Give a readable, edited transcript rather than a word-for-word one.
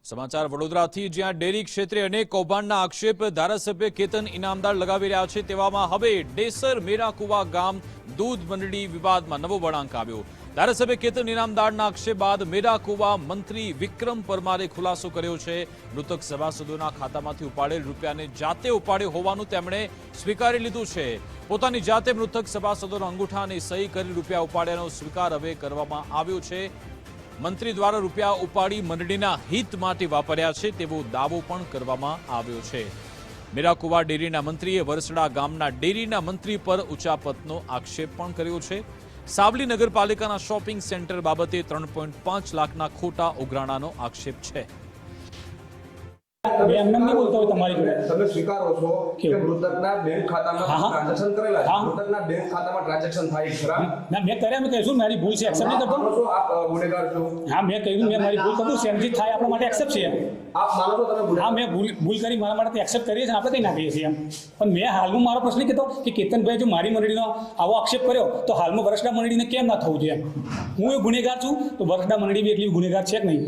સમાચાર વડોદરાથી, જ્યાં ડેરી ક્ષેત્રે અનેક કૌભાંડના આક્ષેપ ધારાસભ્ય કેતન ઇનામદાર લગાવી રહ્યા છે, તેવામાં હવે ડેસર મેરાકુવા ગામ દૂધ મંડળી વિવાદમાં નવો વળાંક આવ્યો। ધારાસભ્ય કેતન ઇનામદારના આક્ષેપ બાદ મેરાકુવા મંત્રી વિક્રમ પરમારે ખુલાસો કર્યો છે। મૃતક સભાસદોના ખાતામાંથી ઉપાડેલ રૂપિયાને જાતે ઉપાડ્યો હોવાનું તેમણે સ્વીકારી લીધું છે। પોતાની જાતે મૃતક સભાસદોના અંગૂઠા અને સહી કરી રૂપિયા ઉપાડ્યાનો સ્વીકાર હવે કરવામાં આવ્યો છે। મંત્રી દ્વારા રૂપિયા ઉપાડી મંડળીના હિત માટે વાપર્યા છે તેવો દાવો પણ કરવામાં આવ્યો છે। મેરાકુવા ડેરીના મંત્રીએ વરસડા ગામના ડેરીના મંત્રી પર ઉચાપતનો આક્ષેપ પણ કર્યો છે। સાવલી નગરપાલિકાના શોપિંગ સેન્ટર બાબતે 3.5 લાખના ખોટા ઉઘરાણાનો આક્ષેપ છે। એમને નહીં બોલતો હોય તમારી જોડે તમે સ્વીકારો છો કે મૃતકના બેંક ખાતામાં ટ્રાન્ઝેક્શન કરેલા છે, મૃતકના બેંક ખાતામાં ટ્રાન્ઝેક્શન થાય ખરા? ના, મેં કર્યા, મેં કહીશું મારી ભૂલ છે, એક્સેપ્ટ નહીં કરતો। માનો છો આપ ગુનેગાર છો? હા, મેં કહ્યું મેં મારી ભૂલ કરું, સેમજી થાય આપણા માટે એક્સેપ્ટ છે। આપ માનો છો તમે ગુનેગાર? હા, મેં ભૂલ કરી મારા માટે એક્સેપ્ટ કરીએ છીએ, આપણે કંઈ ના કહીએ છીએ એમ। પણ મેં હાલમાં મારો પ્રશ્ન કીધો કે કેતનભાઈ જો મારી મંડળીનો આવો આક્ષેપ કર્યો તો હાલમાં વરસડા મંડળીને કેમ ના થવું જોઈએ? હું એ ગુનેગાર છું તો વરસડા મંડળી બી એટલી ગુનેગાર છે કે નહીં?